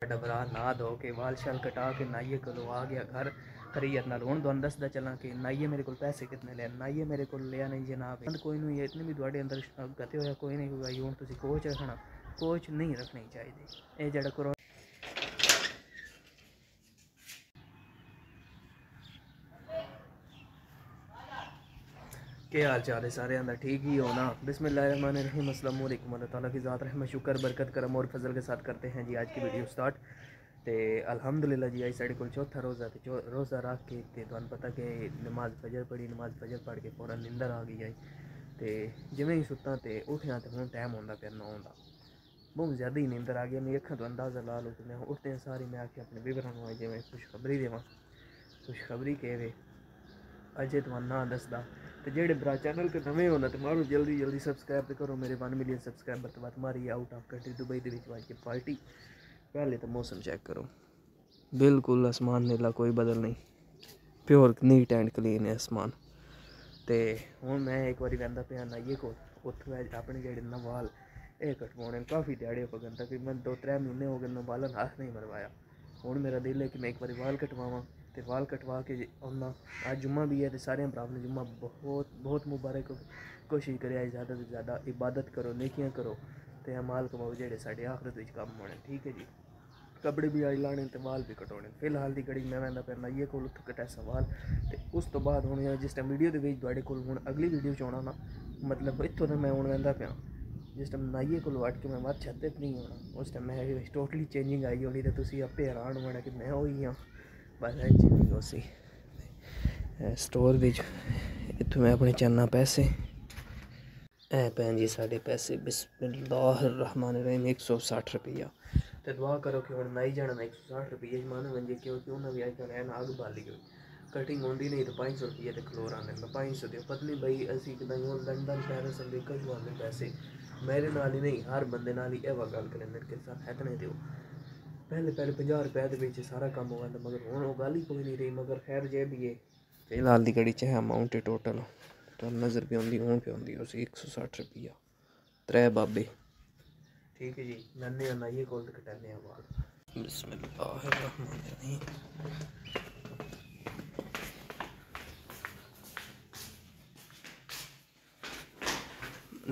डबरा नहा धो के वाल शाल कटा के नाइये को आ गया घर खरीयत नाल हुण तुहानूं दसदा चलां कि नाइये मेरे को पैसे कितने लिया। नाइये मेरे को लिया नहीं जनाब कोई नहीं, इतने भी तुहाडे अंदर गते होया कोई नहीं होगा। हुण तुसीं कोच रखना, कोच नहीं रखनी चाहिए। ये जड़ा करो क्या हाल चाल है सारे अंदर ठीक ही हो ना। बिस्मिल्लाहिर्रहमानिर्रहीम, अस्सलाम वालेकुम। अल्लाह ताला की ज़ात रहमत शुक्र बरकत करम और फजल के साथ करते हैं जी आज की वीडियो स्टार्ट। तो अल्हम्दुलिल्लाह जी आज साढ़े को चौथा रोज़ा तो रोज़ा रख के तुहानूं पता कि नमाज फजर पढ़ी, नमाज फजर पढ़ के फौरन नींदर आ गई है। तो जिमें ही सुत्ता तो उठिया तो हुण टाइम होंदा पिया 9 दा। बहुत ज़्यादा ही नींदर आ गया। मेरी अक्खां तो अंदाज़ा ला लो कि मैं उठते हैं सारी मैं आके अपने विवरण जिमें खुशखबरी देवां। खुशखबरी कह वे अजे तुहानूं ना दसदा तो जेडे भरा चैनल के नवे होना तो मारो जल्दी जल्दी सबसक्राइब तो करो। मेरे 1 मिलियन सबसक्राइबर तो बात मारी आउट ऑफ कंट्री दुबई के पार्टी। पहले तो मौसम चेक करो, बिल्कुल आसमान नीला, कोई बदल नहीं, प्योर नीट एंड क्लीन है आसमान। तो हुण मैं एक बारी वहदा पिया नाइये को उत्थों अपने जेडे ना वाल ये कटवाने काफ़ी ध्याड़े हो गए, तकरीबन 2-3 महीने हो गए बालन हाथ नहीं मरवाया। हुण मेरा दिल है कि मैं एक बार वाल कटवावां तो वाल कटवा के आना। आज जुम्मा भी है तो सारे भरा ने जुम्मा बहुत बहुत मुबारक हो। कोशिश करें ज़्यादा से ज़्यादा इबादत करो, नेकियां करो तो अमाल कमाओ जेडे साढ़े आखिरत विच कम होने। ठीक है जी, कपड़े भी आई लाने तो वाल भी कटवाने। फिलहाल की घड़ी मैं वहदा पैना ये को उत्थों कटैसा वाल तो उस तो बाद हुण जिस टाइम वीडियो के तुहाडे कोल हुण अगली वीडियो च आना ना, मतलब इत्थों तो मैं हुण वहदा पिया जिस टाइम नाइये को अट के मैं बाहर छत पर नहीं होना उस टाइम मैं टोटली चेंजिंग आई होनी तो तुसीं आपे हैरान होना कि मैं होई हाँ। बस चेंजिंग हो सी स्टोर विच इत्थों मैं अपने चन्ना पैसे ऐ भैन जी साढ़े पैसे बिस्मिल्लाहिर्रहमानिर्रहीम 160 रुपया। तो दुआ करो कि हुण नाई जाना 160 रुपये मानो वंजे क्योंकि उन्हें भी अजकल है आग बाली हुई कटिंग होंदी नहीं तो 500 रुपये तो खलोर आने 500 दो पतली बई असी कदाई लंडन पेरिस अमरीका जो आने पैसे मेरे नाल ही नहीं हर बंदे नाल ही एवं गल करें मेरे के साथ इतने दो पहले 50 रुपये के सारा काम हो गया मगर हुण वो गल ही कोई नहीं रही। मगर खैर जे भी है फिलहाल की घड़ी च है अमाउंट है टोटल तो नज़र पे आँदी हूँ पे आँदी उस 160 रुपया 3 बाबे। ठीक है जी, नन्हे नाइये कोल कटाने वाल। बिस्मिल्लाहिर्रहमानिर्रहीम।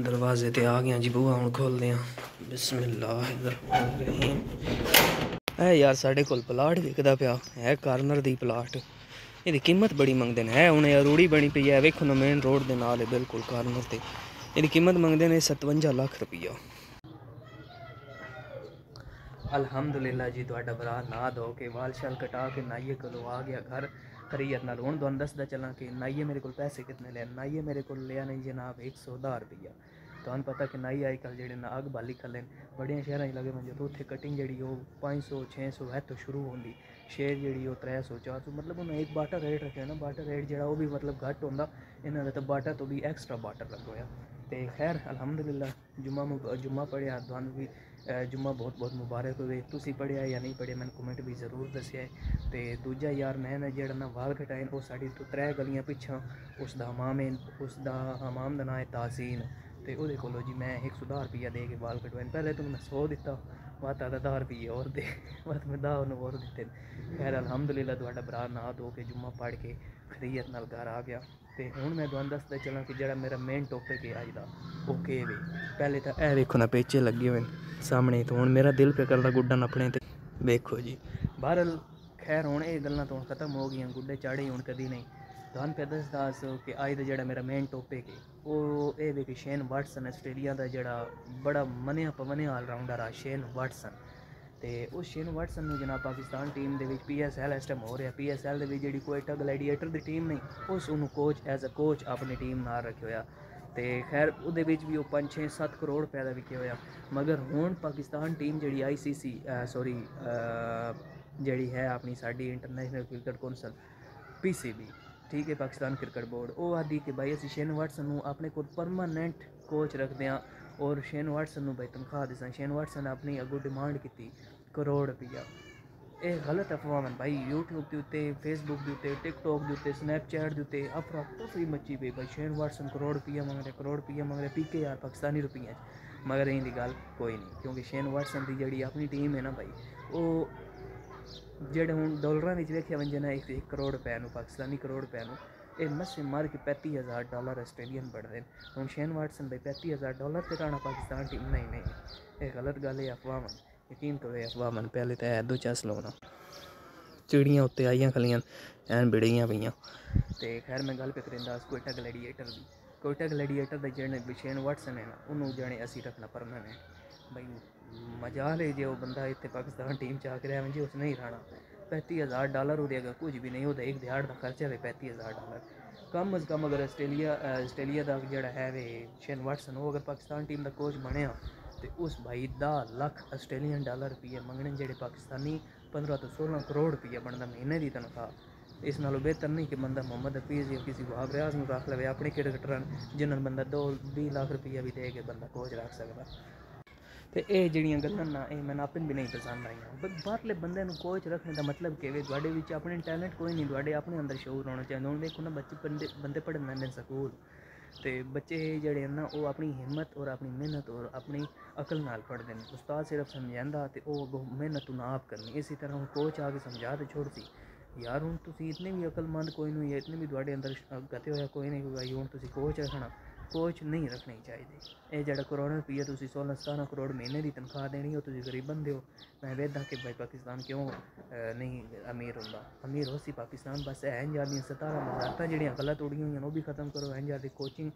दरवाजे ते आ गया जी, बुआ हुण खोलदे आं। बिस्मिल्लाहिर्रहमानिर्रहीम। है यार साढ़े कोल प्लाट विकदा पिया है कार्नर दी प्लाट। ਇਹਦੀ कीमत बड़ी मंगते हैं है हुणे रूढ़ी बनी पई है वेखो ना मेन रोड के नाल है बिल्कुल कार्नर ते। ਇਹਦੀ कीमत मंगते हैं 57 लाख रुपया। अल्हम्दुलिल्लाह जी तुहाडा भरा नहा धो के वाल शाल कटा के नाइये को आ गया घर खरीयत नाल। हुण तुहानूं दसदा चलां कि नाइये मेरे को पैसे कितने लिया। नाइये मेरे को लिया नहीं जनाब 110 रुपया। तुहानूं पता कि नाई अजकल जेडे नाग बाली खले बड़िया शहरां लगे मंजे तो उत्थे कटिंग जी 500-600 है तो शुरू होंगी। शेर जी 300-400 मतलब उन्हें एक बाटा रेट रखे ना। बाटा रेट जो भी मतलब घट होंगे इन्होंने तो बाटा तो भी एक्सट्रा बाटा लगवाया। तो खैर अल्हम्दुलिल्लाह जुम्मा पढ़िया तुहानूं भी जुम्मा बहुत बहुत मुबारक होवे। तुसीं पढ़िया या नहीं पढ़िया मैंने कमेंट भी जरूर दस्सिया है। तो दूजा यार मैं ना जेड़ा ना वाल कटाए वो साड़ी तो 3 गलियां पिछा उसका हमाम है उसका हमाम का नाम है तासीन। तो वो कोलो जी मैं 110 रुपया दे के बाल कटवाए। पहले तो मैं 100 दिता बात आता 10 रुपये और दे बात मैं 10 और दिते। खैर अल्हम्दुलिल्लाह तुहाडा भरा नहा धो के जुम्मा पढ़ के खरीयत नाल घर आ गया। तो हुण मैं तुहानूं दसदा चलां कि जेड़ा मेरा मेन टॉपिक है अज दा वो केह् वे। पहले तो ए वेखो ना पेचे लगे हुए सामने तो हुण मेरा दिल पे करदा गुड्डा नप्पने ते वेखो जी। बहरहाल खैर हुण ये गल्लां तो खत्म हो गई गुड्डे चाढ़े हुण कदी नहीं। तुहानूं पे दसदा कि अज दा जेड़ा मेरा मेन टॉपिक है वो ये वे कि शेन वाटसन आस्ट्रेलिया का जेड़ा बड़ा मनिया पवनिया ऑलराउंडर आ शेन वाटसन। तो उस शेन वाटसन नूं जनाब पाकिस्तान टीम के PSL इस टाइम हो रहा। PSL की जी कोयटा ग्लैडिएटर की टीम नहीं उस कोच एज अ कोच अपनी टीम नाल रखे होया। तो खैर वो भी 5-6-7 करोड़ रुपये का विके होया। मगर हुण पाकिस्तान टीम जी ICC सॉरी जी है अपनी साड़ी इंटरनेशनल क्रिकेट कौंसल PCB ठीक है पाकिस्तान क्रिकेट बोर्ड वो आदि कि भाई असीं शेन वाटसन नूं अपने को परमानेंट कोच रखते हैं और शेन वाटसन नूं भाई तनख्वाह दें। शेन वाटसन ने अपनी अगों डिमांड की करोड़ रुपया। ये गलत अफवाह हैं भाई। यूट्यूब के उत्ते फेसबुक के उत्ते टिकटॉक के उत्ते स्नैपचैट के उत्ते अफरा तफरी मची पई भाई शेन वाटसन करोड़ रुपया मंग रहे पीके यार पाकिस्तानी रुपये मगर इन्हीं गल कोई नहीं क्योंकि शेन वाटसन की जी अपनी टीम है ना भाई ਉਹ ਜਿਹੜੇ ਹੁਣ ਡਾਲਰਾਂ ਵਿੱਚ ਵੇਖਿਆ ਵੰਜੇ ਨਾ 1 ਕਰੋੜ ਰੁਪਏ ਨੂੰ, ਪਾਕਿਸਤਾਨੀ ਕਰੋੜ ਰੁਪਏ ਨੂੰ ਇਹ मस्से मार के $35,000 ਆਸਟ੍ਰੇਲੀਅਨ बढ़ते हैं। हम शेन वाटसन भाई $35,000 से राना पाकिस्तान टीम नहीं ये गलत गल है, अफवाह मन यकीन करो अफवाह मन। पहले तो दो चस लाना चिड़ियाँ उत्ते आइयां खलियां एन बिड़ियां पईयां। तो खैर मैं गल पे करिंदा कोयटा ग्लैडिएटर की। कोयटा ग्लैडिएटर के जेने शेन वाटसन है ना उन्होंने जाने असी रखना परमानेंट भाई मजाल है जो बंदा इतने पाकिस्तान टीम च आके रहा जी उस नहीं रहना। $35,000 हो अगर कुछ भी नहीं होता, एक दिहाड़ का खर्चा है $35,000 कम अज़ कम। अगर आस्ट्रेलिया का जोड़ा है वे शेन वाटसन वो अगर पाकिस्तान टीम का कोच बनया तो उस भाई $10 लाख आस्ट्रेलियन रुपये मंगने जोड़े पाकिस्तानी 15 तो 16 करोड़ रुपया बनता महीने की तनख्वाह। इस नालों बेहतर नहीं कि बंदा मोहम्मद हफीज़ या किसी वहाब रियाज में रख लवे अपने क्रिकेटर जिन्होंने बंदा 2-20 लाख रुपया भी दे के बंदा कोच रख सकता। तो ये जड़ियाँ गल्लां ना ये मैंने आपन भी नहीं पसंद आई। बाहरले बंदे कोच रखने का मतलब कि थोड़े विच अपने टैलेंट कोई नहीं, थोड़े अपने अंदर शऊर होना चाहिए। हुण देखो ना बच्चे बंदे पढ़न लैंदे स्कूल तो बच्चे जेह्ड़े ना वो अपनी हिम्मत और अपनी मेहनत और अपनी अकल नाल पढ़ते हैं। उस्ताद सिर्फ समझांदा तो वो मेहनत ना आप करनी। इसी तरह हूँ कोच आके समझा तो छोड़ सी यार हूँ तुसीं इतने भी अकलमंद कोई नहीं, इतने भी थोड़े अंदर गते होया कोई नहीं होगा हूँ तुसीं कोच रखना। कोच नहीं रखने चाहिए। ये जो करोड़ रुपया 16-17 करोड़ महीने की तनख्वाह देनी हो तुम गरीब बंदे हो। मैं वेदा कि भाई पाकिस्तान क्यों नहीं अमीर होंदा, अमीर हो सी पाकिस्तान बस एन जादी 17 वजारतां जड़ियाँ गलत उड़ी हुई वो भी खत्म करो, एन जादी कोचिंग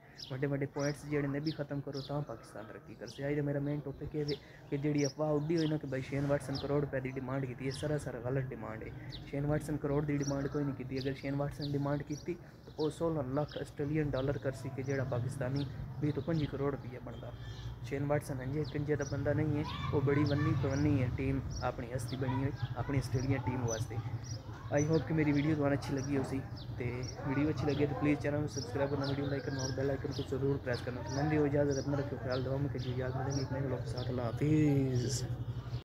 बड़े पॉइंट्स जेडे ने भी खत्म करो तो पाकिस्तान तरक्की कर से। आज मेरा मेन टॉपिक है कि जी अफवाह उड्डी हुई ना कि भाई शेन वाटसन करोड़ रुपए की डिमांड की है, सरासर गलत डिमांड है। शेन वाटसन करोड़ की डिमांड कोई नहीं की। अगर शेन वाटसन डिमांड की तो वो 16 लाख आस्ट्रेलियन कर सी कि जोड़ा पाकिस्तानी 20 तो 25 करोड़ रुपया बनता। शेन वाटसन अंजे कंजे का बंदा नहीं है, वो बड़ी वन्नी है टीम अपनी हस्ती बनी हुई अपनी आस्ट्रेलियन टीम वास्ते। आई होप कि मेरी वीडियो तुम्हें अच्छी लगी उसी तो वीडियो अच्छी लगी तो प्लीज़ चैनल को सब्सक्राइब करना, वीडियो लाइक करना और बेल आइकन को जरूर प्रेस करना। तो मैं भी इजाज़त अपना रखो ख्याल दुआ में कि इजाज़त मिलेंगे एक नए लोग के साथ। अल्लाह हाफिज़।